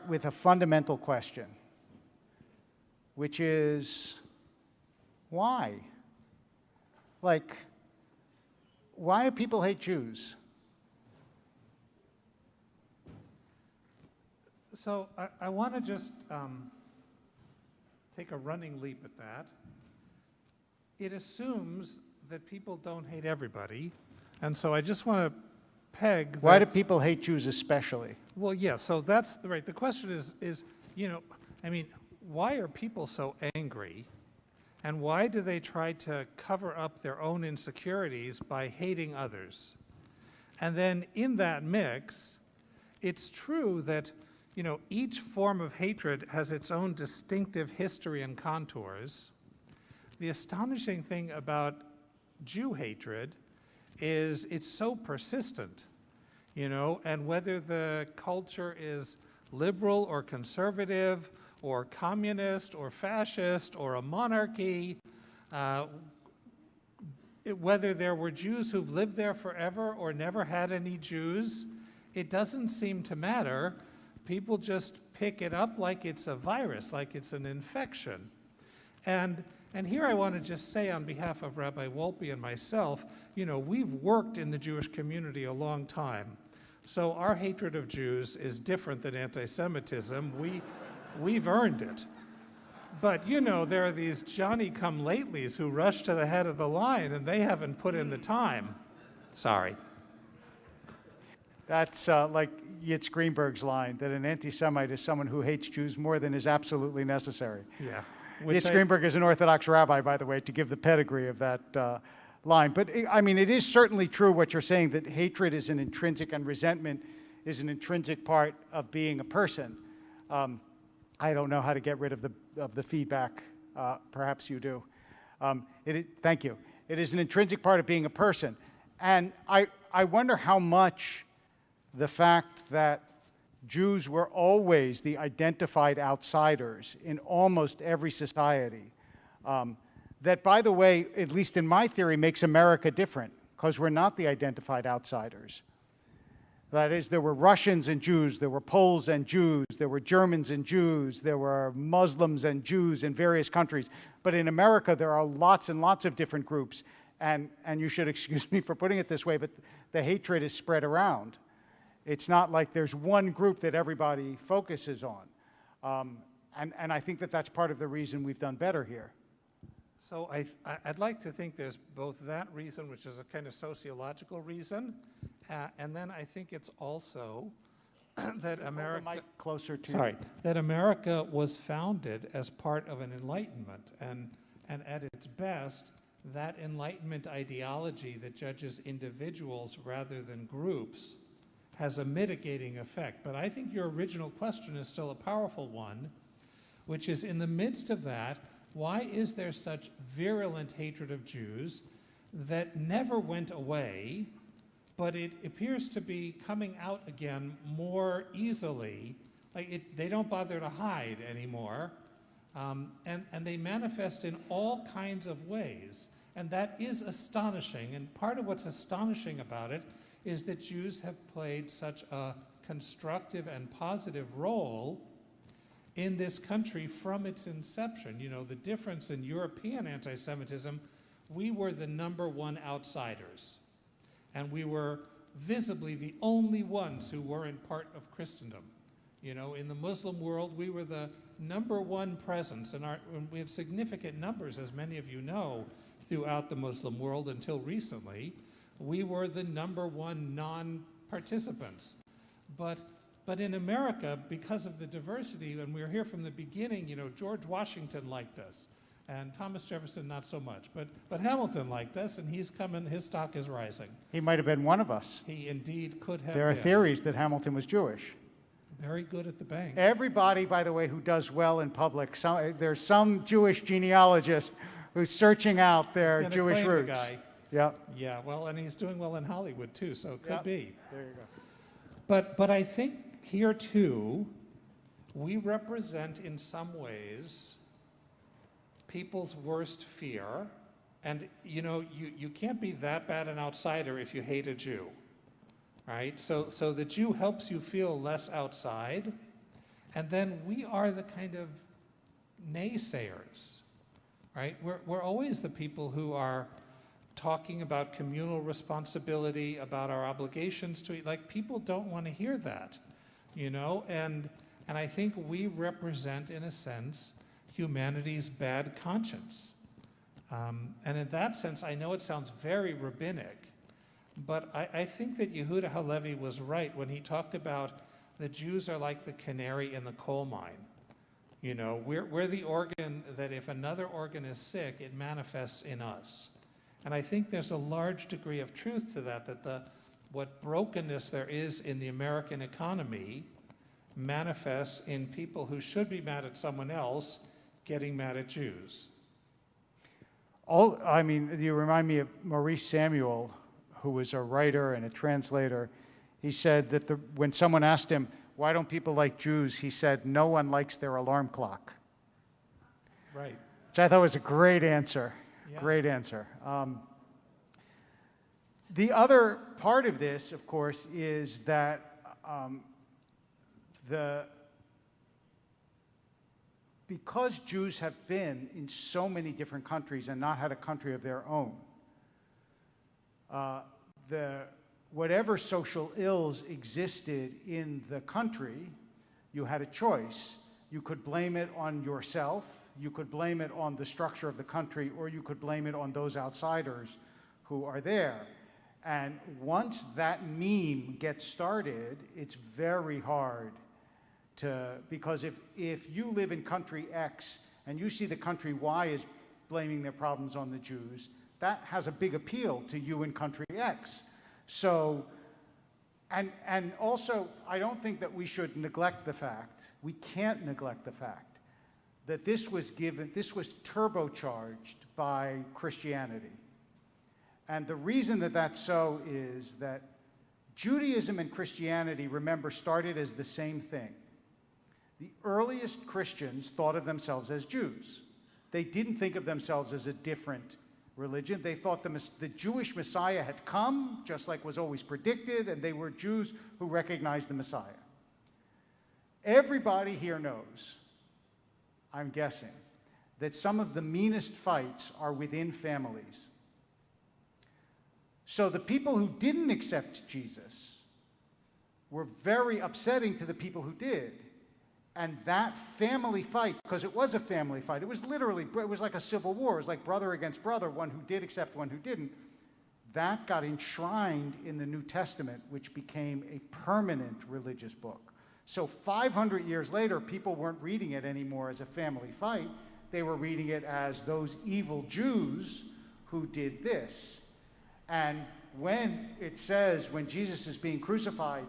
with a fundamental question, which is, why? Like, why do people hate Jews? So I want to just take a running leap at that. It assumes that people don't hate everybody, and so I just want to peg Why do people hate Jews especially? Well, yeah, so that's right. The question is, you know, I mean, why are people so angry, and why do they try to cover up their own insecurities by hating others? And then in that mix, it's true that, you know, each form of hatred has its own distinctive history and contours. The astonishing thing about Jew hatred is it's so persistent, you know, and whether the culture is liberal or conservative or communist or fascist or a monarchy, whether there were Jews who've lived there forever or never had any Jews, it doesn't seem to matter. People just pick it up like it's a virus, like it's an infection. And here I want to just say on behalf of Rabbi Wolpe and myself, you know, we've worked in the Jewish community a long time. So our hatred of Jews is different than anti-Semitism. We've earned it. But, you know, there are these Johnny-come-latelys who rush to the head of the line, and they haven't put in the time. Sorry. That's like Yitz Greenberg's line, that an anti-Semite is someone who hates Jews more than is absolutely necessary. Yeah. Yitz Greenberg is an Orthodox rabbi, by the way, to give the pedigree of that line. But, I mean, it is certainly true what you're saying, that hatred is an intrinsic and resentment is an intrinsic part of being a person. I don't know how to get rid of the feedback. Perhaps you do. Thank you. It is an intrinsic part of being a person. And I wonder how much the fact that Jews were always the identified outsiders in almost every society, that, by the way, at least in my theory, makes America different, because we're not the identified outsiders. That is, there were Russians and Jews, there were Poles and Jews, there were Germans and Jews, there were Muslims and Jews in various countries. But in America, there are lots and lots of different groups. And you should excuse me for putting it this way, but the hatred is spread around. It's not like there's one group that everybody focuses on. And I think that that's part of the reason we've done better here. So I'd like to think there's both that reason, which is a kind of sociological reason, and then I think it's also that America, that America was founded as part of an enlightenment, and at its best, that enlightenment ideology that judges individuals rather than groups has a mitigating effect. But I think your original question is still a powerful one, which is, in the midst of that, why is there such virulent hatred of Jews that never went away, but it appears to be coming out again more easily? Like they don't bother to hide anymore, and they manifest in all kinds of ways. And that is astonishing. And part of what's astonishing about it is that Jews have played such a constructive and positive role in this country from its inception. You know, the difference in European anti-Semitism, we were the #1 outsiders. And we were visibly the only ones who weren't part of Christendom. You know, in the Muslim world, we were the #1 presence, and we had significant numbers, as many of you know, throughout the Muslim world until recently. We were the #1 non-participants. But in America, because of the diversity, and we were here from the beginning, you know, George Washington liked us, and Thomas Jefferson not so much, but Hamilton liked us, and he's coming, his stock is rising. He might have been one of us. He indeed could have There are been. theories that Hamilton was Jewish. Very good at the bank. Everybody, by the way, who does well in public, there's some Jewish genealogist who's searching out their Jewish roots. The guy. Yep. Yeah, well, and he's doing well in Hollywood too, so it could be. There you go. But I think here too, we represent in some ways people's worst fear. And you know, you can't be that bad an outsider if you hate a Jew, right? So the Jew helps you feel less outside. And then we are the kind of naysayers, right? We're always the people who are talking about communal responsibility, about our obligations to, like, people don't want to hear that, you know? And I think we represent, in a sense, humanity's bad conscience. And in that sense, I know it sounds very rabbinic, but I think that Yehuda Halevi was right when he talked about the Jews are like the canary in the coal mine. You know, we're the organ that if another organ is sick, it manifests in us. And I think there's a large degree of truth to that, what brokenness there is in the American economy manifests in people who should be mad at someone else getting mad at Jews. I mean, you remind me of Maurice Samuel, who was a writer and a translator. He said that when someone asked him, why don't people like Jews? He said, no one likes their alarm clock. Right. Which I thought was a great answer. Yeah. Great answer. The other part of this, of course, is that because Jews have been in so many different countries and not had a country of their own, whatever social ills existed in the country, you had a choice. You could blame it on yourself, you could blame it on the structure of the country, or you could blame it on those outsiders who are there. And once that meme gets started, it's very hard because if you live in country X and you see the country Y is blaming their problems on the Jews, that has a big appeal to you in country X. So, and also, I don't think that we should neglect the fact, we can't neglect the fact, that this was turbocharged by Christianity. And the reason that that's so is that Judaism and Christianity, remember, started as the same thing. The earliest Christians thought of themselves as Jews. They didn't think of themselves as a different religion. They thought the Jewish Messiah had come, just like was always predicted, and they were Jews who recognized the Messiah. Everybody here knows, I'm guessing, that some of the meanest fights are within families. So the people who didn't accept Jesus were very upsetting to the people who did. And that family fight, because it was a family fight, it was like a civil war. It was like brother against brother, one who did accept, one who didn't. That got enshrined in the New Testament, which became a permanent religious book. So 500 years later, people weren't reading it anymore as a family fight. They were reading it as those evil Jews who did this. And when it says, when Jesus is being crucified,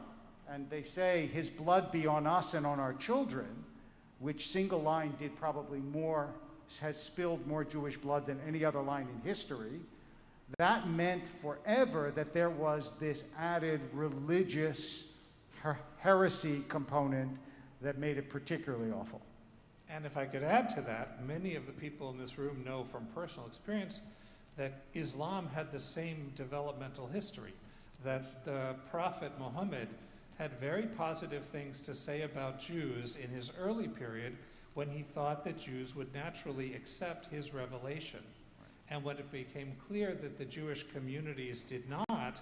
and they say, his blood be on us and on our children, which single line did probably more, has spilled more Jewish blood than any other line in history, that meant forever that there was this added religious heresy component that made it particularly awful. And if I could add to that, many of the people in this room know from personal experience that Islam had the same developmental history, that the Prophet Muhammad had very positive things to say about Jews in his early period when he thought that Jews would naturally accept his revelation. Right. And when it became clear that the Jewish communities did not,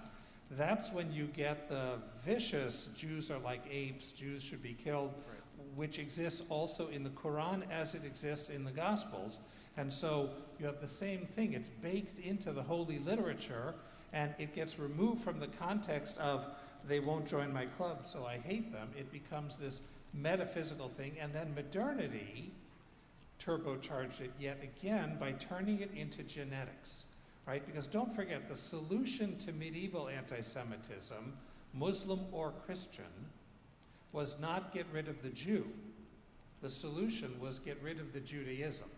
that's when you get the vicious Jews are like apes, Jews should be killed, right, which exists also in the Quran as it exists in the Gospels. And so you have the same thing. It's baked into the holy literature, and it gets removed from the context of they won't join my club, so I hate them. It becomes this metaphysical thing, and then modernity turbocharged it yet again by turning it into genetics, right? Because don't forget, the solution to medieval anti-Semitism, Muslim or Christian, was not get rid of the Jew. The solution was get rid of the Judaism,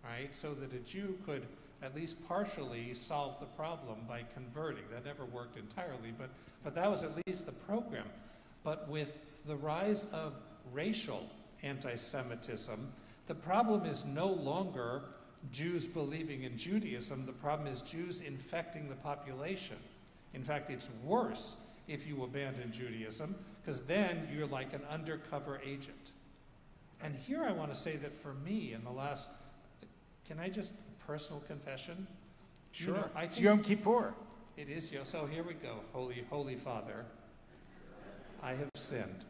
right? So that a Jew could at least partially solve the problem by converting. That never worked entirely, but that was at least the program. But with the rise of racial anti-Semitism, the problem is no longer Jews believing in Judaism. The problem is Jews infecting the population. In fact, it's worse if you abandon Judaism, because then you're like an undercover agent. And here I want to say that for me, in the last, can I just, personal confession? Sure. You know, it's Yom Kippur. It is, so here we go. Holy Father, I have sinned.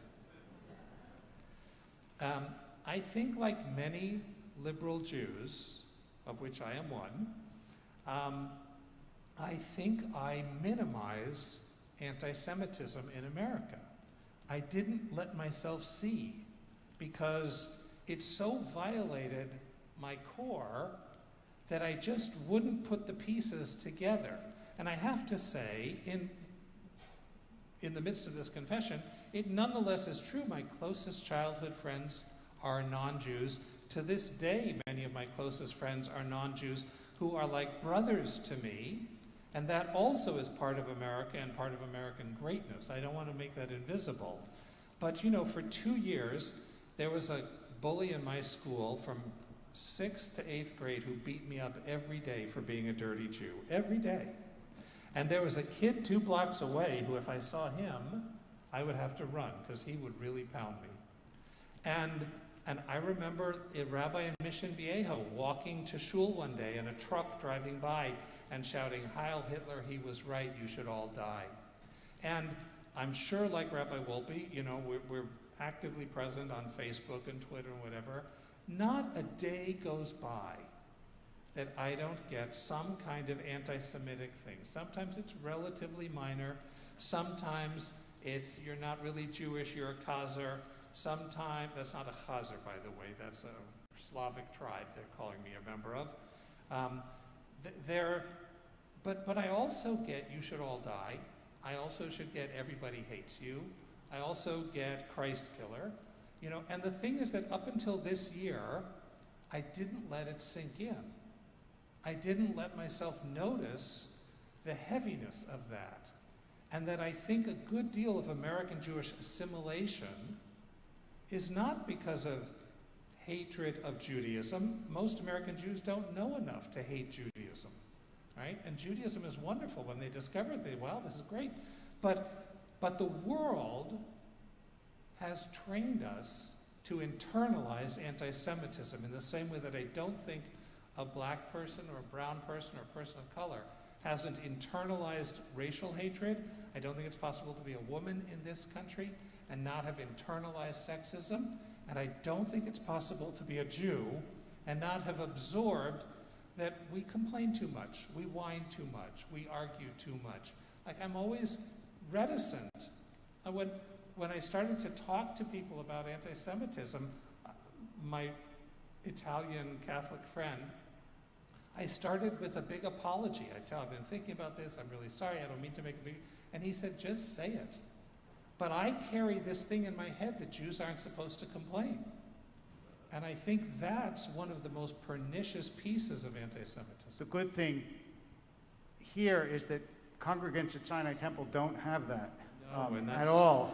I think, like many liberal Jews, of which I am one, I think I minimized anti-Semitism in America. I didn't let myself see, because it so violated my core that I just wouldn't put the pieces together. And I have to say, in the midst of this confession, it nonetheless is true. My closest childhood friends are non-Jews. To this day, many of my closest friends are non-Jews who are like brothers to me. And that also is part of America and part of American greatness. I don't want to make that invisible. But, you know, for 2 years, there was a bully in my school from 6th to 8th grade who beat me up every day for being a dirty Jew. Every day. And there was a kid 2 blocks away who, if I saw him, I would have to run, because he would really pound me. And I remember a rabbi in Mission Viejo walking to shul one day in a truck driving by and shouting, "Heil Hitler, he was right, you should all die." And I'm sure, like Rabbi Wolpe, you know, we're actively present on Facebook and Twitter and whatever. Not a day goes by that I don't get some kind of anti-Semitic thing. Sometimes it's relatively minor. Sometimes it's, you're not really Jewish, you're a Khazar. Sometimes, that's not a Khazar, by the way, that's a Slavic tribe they're calling me a member of. But I also get "you should all die." I also should get "everybody hates you." I also get "Christ killer." You know, and the thing is that up until this year, I didn't let it sink in. I didn't let myself notice the heaviness of that. And that I think a good deal of American Jewish assimilation is not because of hatred of Judaism. Most American Jews don't know enough to hate Judaism, right? And Judaism is wonderful. When they discover it, wow, this is great. But the world has trained us to internalize anti-Semitism in the same way that I don't think a black person or a brown person or a person of color hasn't internalized racial hatred. I don't think it's possible to be a woman in this country and not have internalized sexism. And I don't think it's possible to be a Jew and not have absorbed that we complain too much, we whine too much, we argue too much. Like, I'm always reticent. When I started to talk to people about anti-Semitism, my Italian Catholic friend, I started with a big apology. I tell him, "I've been thinking about this, I'm really sorry, I don't mean to make a big..." And he said, "Just say it." But I carry this thing in my head that Jews aren't supposed to complain. And I think that's one of the most pernicious pieces of anti-Semitism. The good thing here is that congregants at Sinai Temple don't have that at all.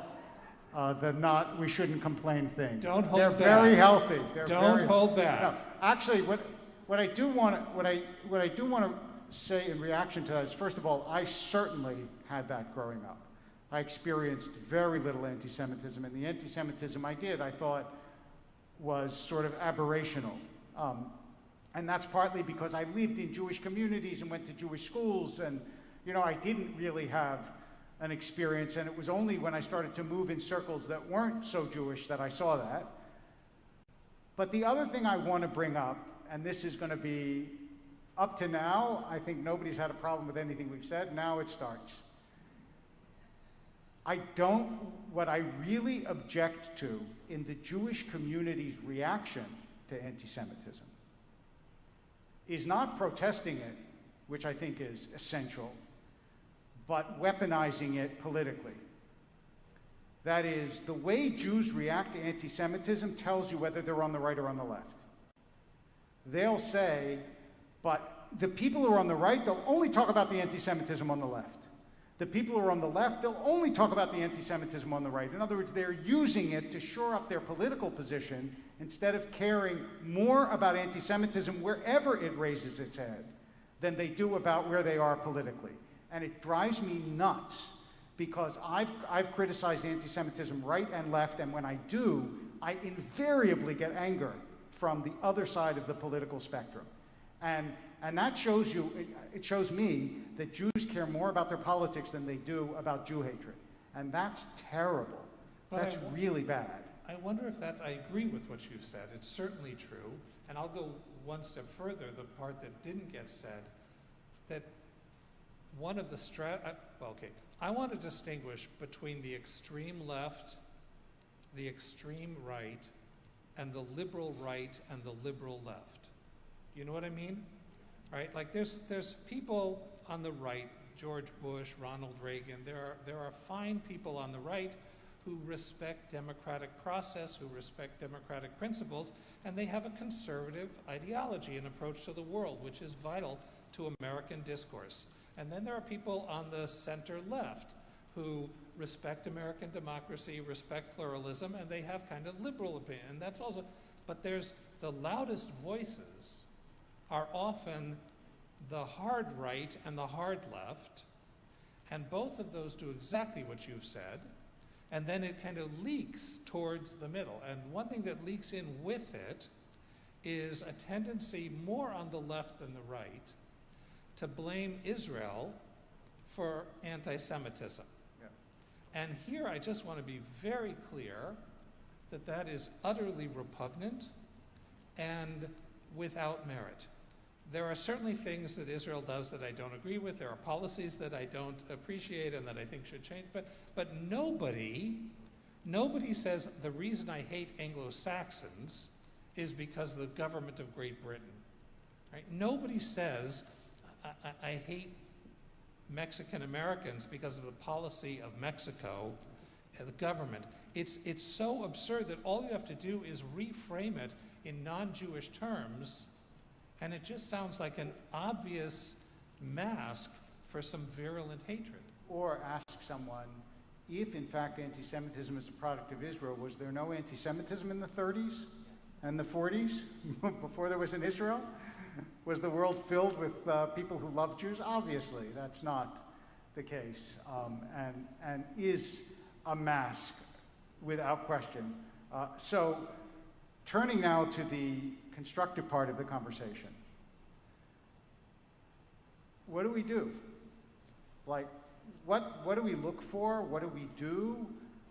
The "we shouldn't complain" thing. Don't hold They're back. very healthy. Don't hold back. No, actually, what I do want to say in reaction to that is, first of all, I certainly had that growing up. I experienced very little anti-Semitism, and the anti-Semitism I did, I thought, was sort of aberrational. And that's partly because I lived in Jewish communities and went to Jewish schools, and, you know, I didn't really have an experience, and it was only when I started to move in circles that weren't so Jewish that I saw that. But the other thing I want to bring up, and this is going to be, up to now, I think nobody's had a problem with anything we've said. Now it starts. What I really object to in the Jewish community's reaction to anti-Semitism is not protesting it, which I think is essential, but weaponizing it politically. That is, the way Jews react to anti-Semitism tells you whether they're on the right or on the left. They'll say, but the people who are on the right, they'll only talk about the anti-Semitism on the left. The people who are on the left, they'll only talk about the anti-Semitism on the right. In other words, they're using it to shore up their political position instead of caring more about anti-Semitism wherever it raises its head than they do about where they are politically. And it drives me nuts because I've criticized anti-Semitism right and left, and when I do, I invariably get anger from the other side of the political spectrum. And that shows you, it shows me that Jews care more about their politics than they do about Jew hatred. And that's terrible. But that's really bad. I wonder if I agree with what you've said. It's certainly true. And I'll go one step further, the part that didn't get said, that one of the I want to distinguish between the extreme left, the extreme right, and the liberal right and the liberal left. You know what I mean? Right? Like there's people on the right, George Bush, Ronald Reagan, there are fine people on the right who respect democratic process, who respect democratic principles, and they have a conservative ideology and approach to the world, which is vital to American discourse. And then there are people on the center left who respect American democracy, respect pluralism, and they have kind of liberal opinion. And that's also, but there's the loudest voices are often the hard right and the hard left, and both of those do exactly what you've said, and then it kind of leaks towards the middle. And one thing that leaks in with it is a tendency more on the left than the right to blame Israel for anti-Semitism. Yeah. And here I just want to be very clear that that is utterly repugnant and without merit. There are certainly things that Israel does that I don't agree with. There are policies that I don't appreciate and that I think should change. But nobody says the reason I hate Anglo-Saxons is because of the government of Great Britain. Right? Nobody says I hate Mexican Americans because of the policy of Mexico, the government. It's so absurd that all you have to do is reframe it in non-Jewish terms, and it just sounds like an obvious mask for some virulent hatred. Or ask someone, if in fact anti-Semitism is a product of Israel, was there no anti-Semitism in the 30s and the 40s before there was in Israel? Was the world filled with people who love Jews? Obviously, that's not the case, and is a mask without question. So turning now to the constructive part of the conversation. What do we do? Like, what do we look for? What do we do?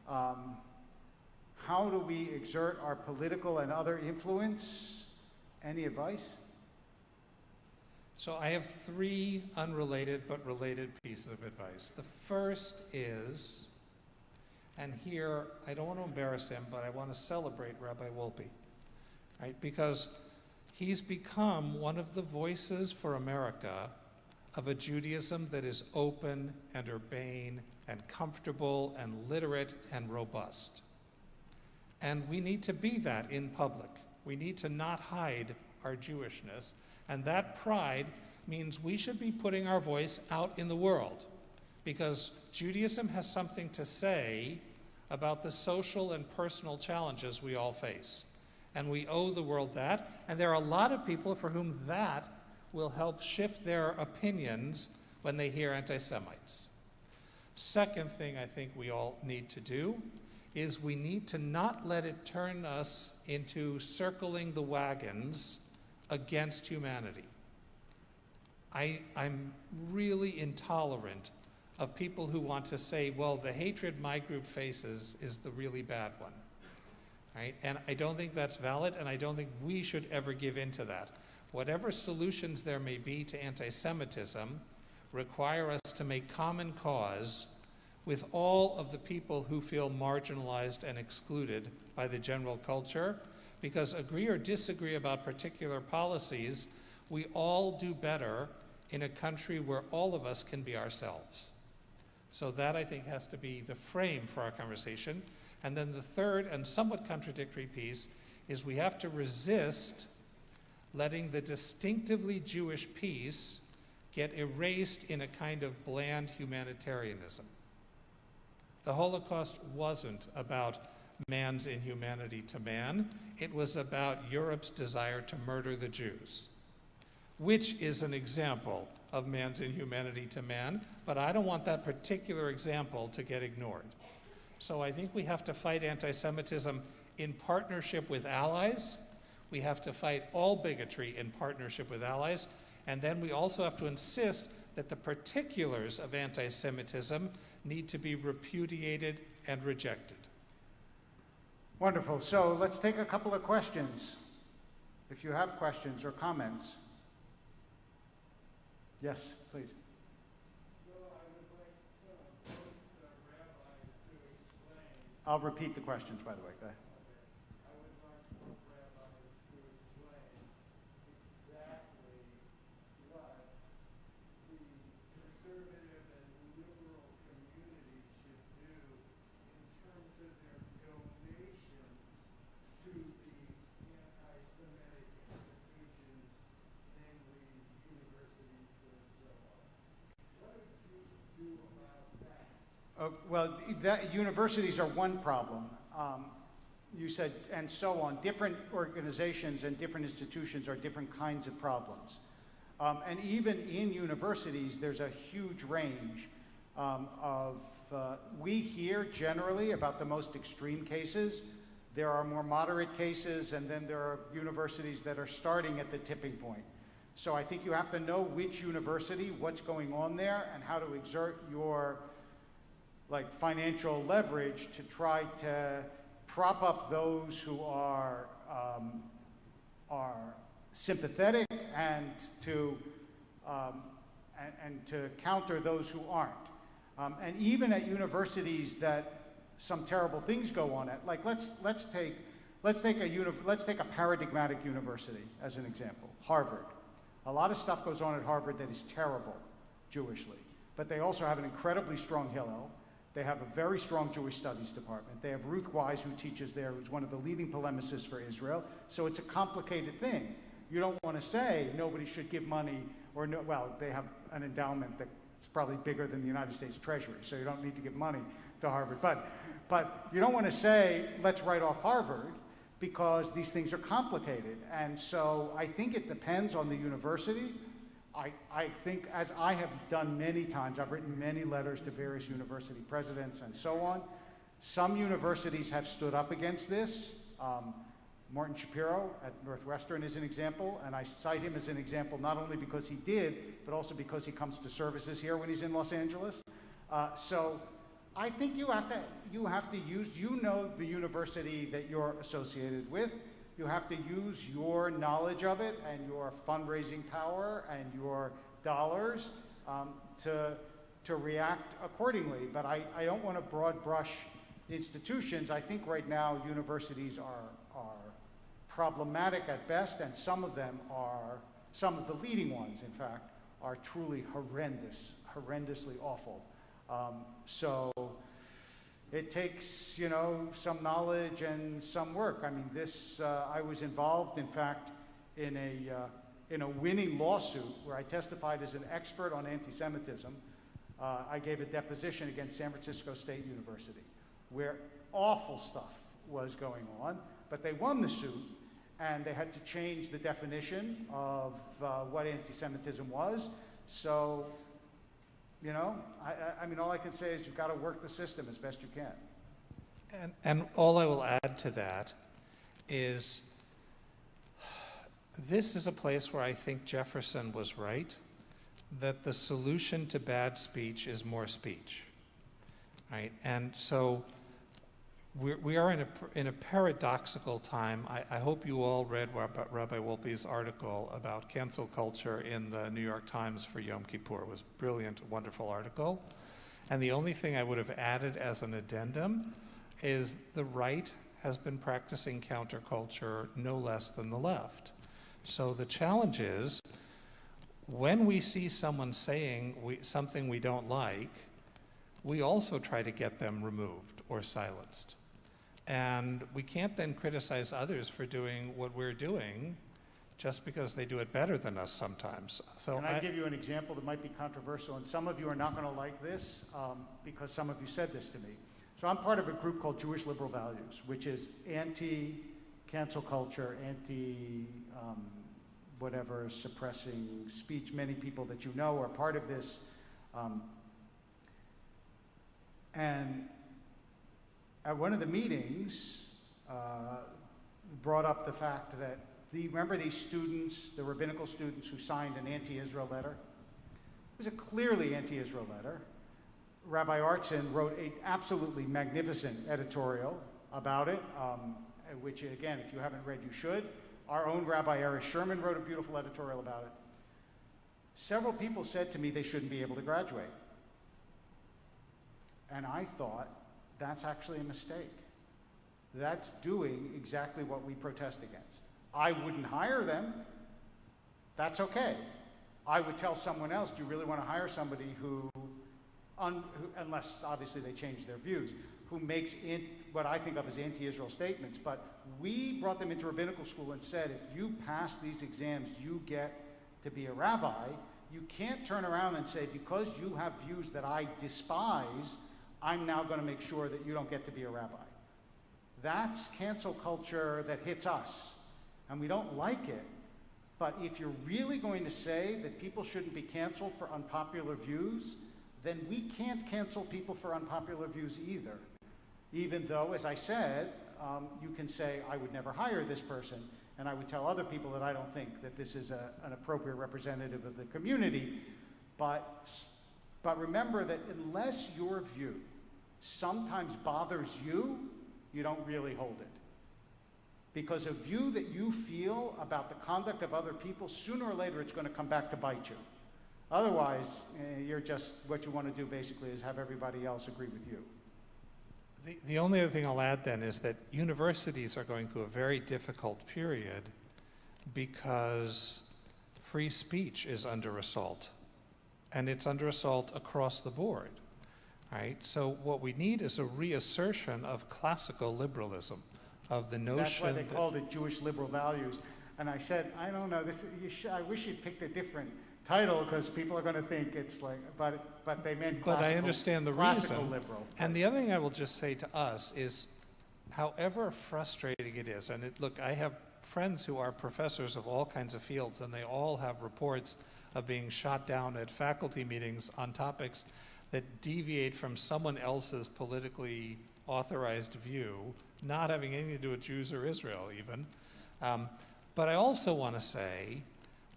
How do we exert our political and other influence? Any advice? So I have three unrelated but related pieces of advice. The first is, and here I don't want to embarrass him, but I want to celebrate Rabbi Wolpe, right? Because he's become one of the voices for America of a Judaism that is open and urbane and comfortable and literate and robust. And we need to be that in public. We need to not hide our Jewishness. And that pride means we should be putting our voice out in the world, because Judaism has something to say about the social and personal challenges we all face. And we owe the world that. And there are a lot of people for whom that will help shift their opinions when they hear anti-Semites. Second thing I think we all need to do is we need to not let it turn us into circling the wagons against humanity. I'm really intolerant of people who want to say, well, the hatred my group faces is the really bad one. Right? And I don't think that's valid, and I don't think we should ever give in to that. Whatever solutions there may be to anti-Semitism require us to make common cause with all of the people who feel marginalized and excluded by the general culture, because agree or disagree about particular policies, we all do better in a country where all of us can be ourselves. So that, I think, has to be the frame for our conversation. And then the third and somewhat contradictory piece is we have to resist letting the distinctively Jewish piece get erased in a kind of bland humanitarianism. The Holocaust wasn't about man's inhumanity to man. It was about Europe's desire to murder the Jews, which is an example of man's inhumanity to man, but I don't want that particular example to get ignored. So I think we have to fight anti-Semitism in partnership with allies. We have to fight all bigotry in partnership with allies. And then we also have to insist that the particulars of anti-Semitism need to be repudiated and rejected. Wonderful. So let's take a couple of questions, if you have questions or comments. Yes, please. So I would like both rabbis to explain. I'll repeat the questions, by the way. Go ahead. I would like both rabbis to explain exactly what the conservative and liberal communities should do in terms of their donations to these anti-Semitic institutions, namely universities and so on. What do Jews do about that? Well, universities are one problem. You said, and so on. Different organizations and different institutions are different kinds of problems. And even in universities, there's a huge range we hear generally about the most extreme cases. There are more moderate cases, and then there are universities that are starting at the tipping point. So I think you have to know which university, what's going on there, and how to exert your financial leverage to try to prop up those who are sympathetic and to counter those who aren't. And even at universities that some terrible things go on at, let's take a paradigmatic university as an example, Harvard. A lot of stuff goes on at Harvard that is terrible, Jewishly, but they also have an incredibly strong Hillel. They have a very strong Jewish studies department. They have Ruth Wise, who teaches there, who's one of the leading polemicists for Israel. So it's a complicated thing. You don't want to say nobody should give money, or no, well, they have an endowment that's probably bigger than the United States Treasury, so you don't need to give money to Harvard. But you don't want to say, let's write off Harvard, because these things are complicated. And so I think it depends on the university. I think, as I have done many times, I've written many letters to various university presidents and so on. Some universities have stood up against this. Martin Shapiro at Northwestern is an example, and I cite him as an example not only because he did, but also because he comes to services here when he's in Los Angeles. So I think you have to use, the university that you're associated with. You have to use your knowledge of it and your fundraising power and your dollars to react accordingly. But I don't want to broad brush institutions. I think right now universities are problematic at best, and some of the leading ones, in fact, are truly horrendously awful. So it takes, some knowledge and some work. I mean, I was involved, in fact, in a winning lawsuit where I testified as an expert on anti-Semitism. I gave a deposition against San Francisco State University, where awful stuff was going on, but they won the suit, and they had to change the definition of what anti-Semitism was. So, I mean, all I can say is you've got to work the system as best you can. And all I will add to that is this is a place where I think Jefferson was right, that the solution to bad speech is more speech, right? And so we are in a paradoxical time. I hope you all read Rabbi Wolpe's article about cancel culture in the New York Times for Yom Kippur. It was a brilliant, wonderful article. And the only thing I would have added as an addendum is the right has been practicing counterculture no less than the left. So the challenge is, when we see someone saying something we don't like, we also try to get them removed or silenced. And we can't then criticize others for doing what we're doing just because they do it better than us sometimes. So Can I give you an example that might be controversial, and some of you are not going to like this because some of you said this to me. So I'm part of a group called Jewish Liberal Values, which is anti-cancel culture, whatever, suppressing speech. Many people that you know are part of this. And at one of the meetings, brought up the fact that, remember these students, the rabbinical students who signed an anti-Israel letter? It was a clearly anti-Israel letter. Rabbi Artson wrote an absolutely magnificent editorial about it, which again, if you haven't read, you should. Our own Rabbi Eric Sherman wrote a beautiful editorial about it. Several people said to me they shouldn't be able to graduate. And I thought, that's actually a mistake. That's doing exactly what we protest against. I wouldn't hire them. That's okay. I would tell someone else, do you really want to hire somebody who unless obviously they change their views, who makes what I think of as anti-Israel statements. But we brought them into rabbinical school and said, if you pass these exams, you get to be a rabbi. You can't turn around and say, because you have views that I despise, I'm now going to make sure that you don't get to be a rabbi. That's cancel culture that hits us, and we don't like it. But if you're really going to say that people shouldn't be canceled for unpopular views, then we can't cancel people for unpopular views either. Even though, as I said, you can say, I would never hire this person, and I would tell other people that I don't think that this is an appropriate representative of the community. But remember that unless your view sometimes bothers you, you don't really hold it. Because a view that you feel about the conduct of other people, sooner or later it's going to come back to bite you. Otherwise, you're just, what you want to do basically is have everybody else agree with you. The only other thing I'll add then is that universities are going through a very difficult period because free speech is under assault. And it's under assault across the board, right? So what we need is a reassertion of classical liberalism, of the notion. That's why they called it Jewish liberal values. And I said, I don't know, I wish you'd picked a different title because people are going to think it's like, but they meant classical. But I understand the classical reason. Liberal. And the other thing I will just say to us is, however frustrating it is, and look, I have friends who are professors of all kinds of fields, and they all have reports of being shot down at faculty meetings on topics that deviate from someone else's politically authorized view, not having anything to do with Jews or Israel even. But I also want to say,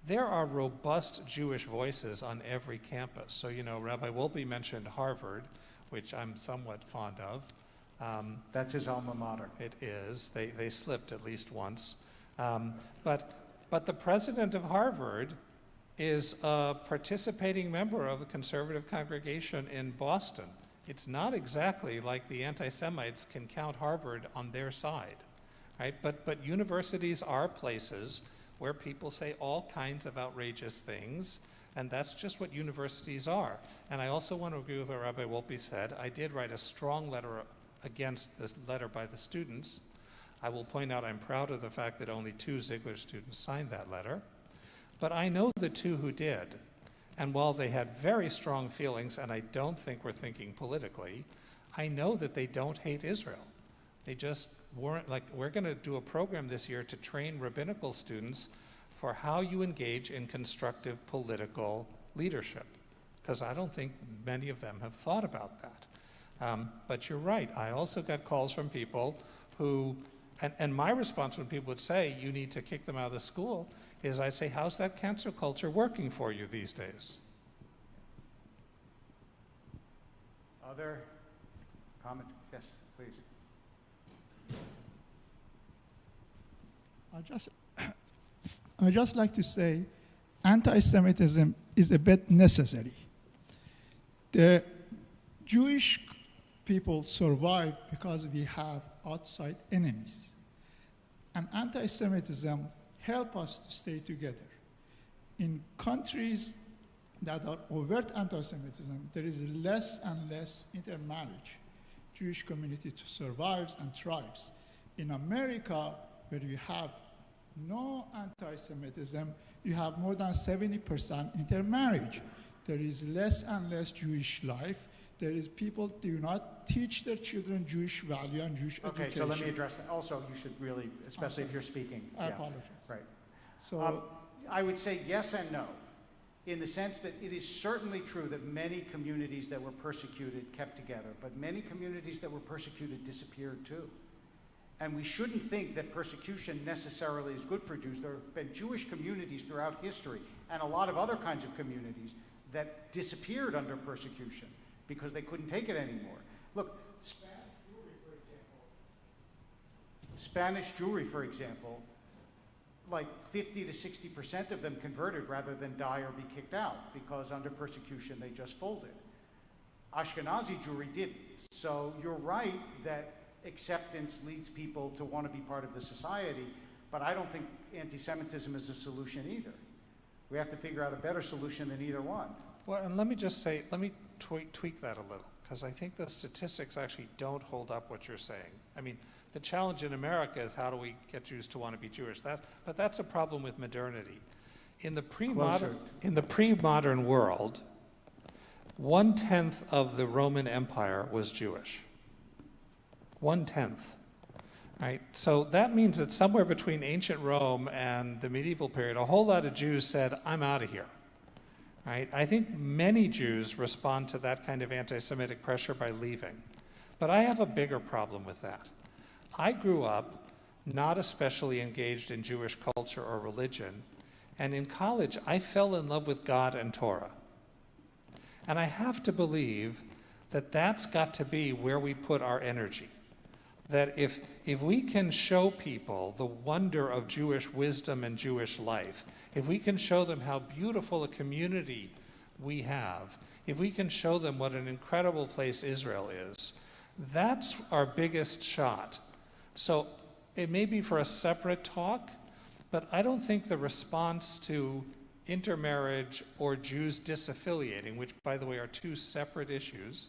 there are robust Jewish voices on every campus. So, you know, Rabbi Wolpe mentioned Harvard, which I'm somewhat fond of. That's his alma mater. It is. They slipped at least once. But the president of Harvard is a participating member of the conservative congregation in Boston. It's not exactly like the anti-Semites can count Harvard on their side, right? But universities are places where people say all kinds of outrageous things, and that's just what universities are. And I also want to agree with what Rabbi Wolpe said. I did write a strong letter against this letter by the students. I will point out I'm proud of the fact that only 2 Ziegler students signed that letter. But I know the 2 who did. And while they had very strong feelings, and I don't think we're thinking politically, I know that they don't hate Israel. They just weren't like, we're going to do a program this year to train rabbinical students for how you engage in constructive political leadership. Because I don't think many of them have thought about that. But you're right, I also got calls from people who, and my response when people would say, you need to kick them out of the school, is I'd say, how's that cancel culture working for you these days? Other comments? Yes, please. I just like to say, anti-Semitism is a bit necessary. The Jewish people survive because we have outside enemies. And anti-Semitism help us to stay together. In countries that are overt anti-Semitism, there is less and less intermarriage. Jewish community survives and thrives. In America, where you have no anti-Semitism, you have more than 70% intermarriage. There is less and less Jewish life. There is people do not teach their children Jewish value and Jewish education. Okay, so let me address that. Also, you should really, especially if you're speaking. I apologize. Right. So I would say yes and no, in the sense that it is certainly true that many communities that were persecuted kept together, but many communities that were persecuted disappeared too. And we shouldn't think that persecution necessarily is good for Jews. There have been Jewish communities throughout history, and a lot of other kinds of communities, that disappeared under persecution because they couldn't take it anymore. Look, Spanish Jewry, for example, like 50 to 60% of them converted rather than die or be kicked out, because under persecution they just folded. Ashkenazi Jewry didn't. So you're right that acceptance leads people to want to be part of the society, but I don't think anti-Semitism is a solution either. We have to figure out a better solution than either one. Well, and let me just say, let me tweak that a little, because I think the statistics actually don't hold up what you're saying. I mean, the challenge in America is how do we get Jews to want to be Jewish? But that's a problem with modernity. In the pre-modern world, 1/10 of the Roman Empire was Jewish. 1/10. Right? So that means that somewhere between ancient Rome and the medieval period, a whole lot of Jews said, I'm out of here. Right? I think many Jews respond to that kind of anti-Semitic pressure by leaving. But I have a bigger problem with that. I grew up not especially engaged in Jewish culture or religion, and in college I fell in love with God and Torah. And I have to believe that that's got to be where we put our energy. That if we can show people the wonder of Jewish wisdom and Jewish life, if we can show them how beautiful a community we have, if we can show them what an incredible place Israel is, that's our biggest shot. So it may be for a separate talk, but I don't think the response to intermarriage or Jews disaffiliating, which, by the way, are two separate issues,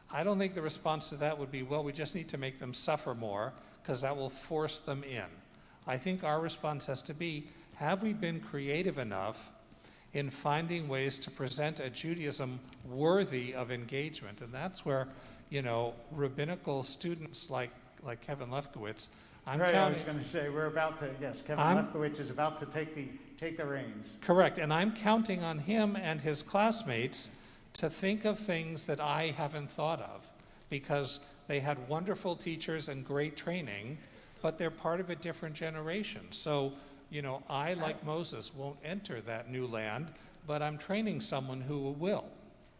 I don't think the response to that would be, well, we just need to make them suffer more because that will force them in. I think our response has to be, have we been creative enough in finding ways to present a Judaism worthy of engagement? And that's where, you know, rabbinical students like Kevin Lefkowitz, I was going to say, we're about to, yes, Kevin Lefkowitz is about to take the reins. Correct, and I'm counting on him and his classmates to think of things that I haven't thought of, because they had wonderful teachers and great training, but they're part of a different generation. So, you know, I, like Moses, won't enter that new land, but I'm training someone who will.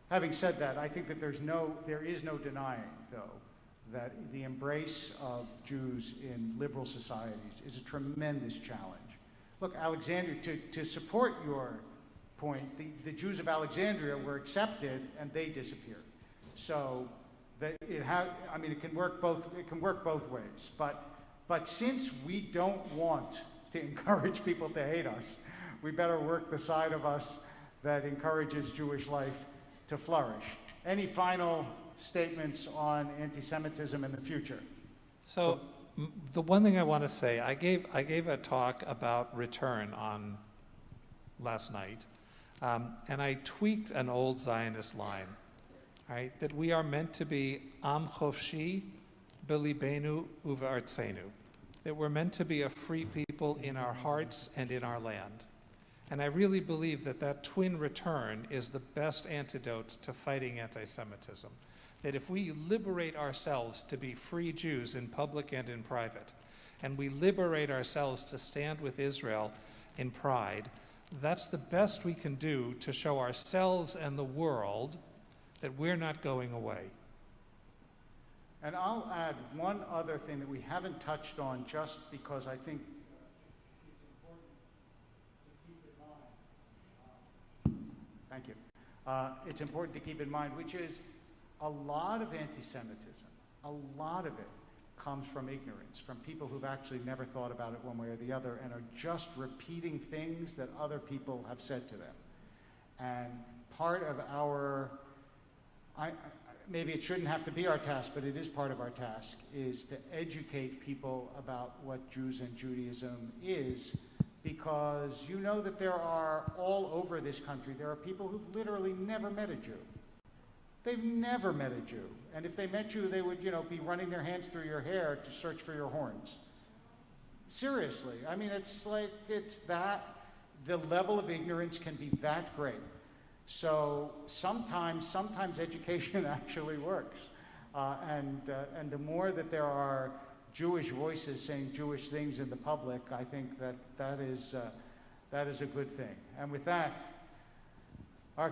Having said that, I think that there is no denying, though, that the embrace of Jews in liberal societies is a tremendous challenge. Look, Alexandria, to support your point, the Jews of Alexandria were accepted and they disappeared. So that it can work both ways. But since we don't want to encourage people to hate us, we better work the side of us that encourages Jewish life to flourish. Any final statements on anti-Semitism in the future? So the one thing I want to say, I gave a talk about return on last night, and I tweaked an old Zionist line, right? That we are meant to be Am Chofshi B'Libenu Uve'artzenu, that we're meant to be a free people in our hearts and in our land. And I really believe that that twin return is the best antidote to fighting anti-Semitism. That if we liberate ourselves to be free Jews in public and in private, and we liberate ourselves to stand with Israel in pride, that's the best we can do to show ourselves and the world that we're not going away. And I'll add one other thing that we haven't touched on, just because I think it's important to keep in mind. Thank you. It's important to keep in mind, which is a lot of anti-Semitism, a lot of it comes from ignorance, from people who've actually never thought about it one way or the other and are just repeating things that other people have said to them. And part of our, maybe it shouldn't have to be our task, but it is part of our task, is to educate people about what Jews and Judaism is, because you know that there are, all over this country, there are people who've literally never met a Jew. They've never met a Jew. And if they met you, they would, be running their hands through your hair to search for your horns. Seriously. I mean, it's that, the level of ignorance can be that great. So sometimes education actually works. And the more that there are Jewish voices saying Jewish things in the public, I think that is a good thing. And with that, our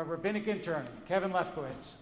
rabbinic intern, Kevin Lefkowitz.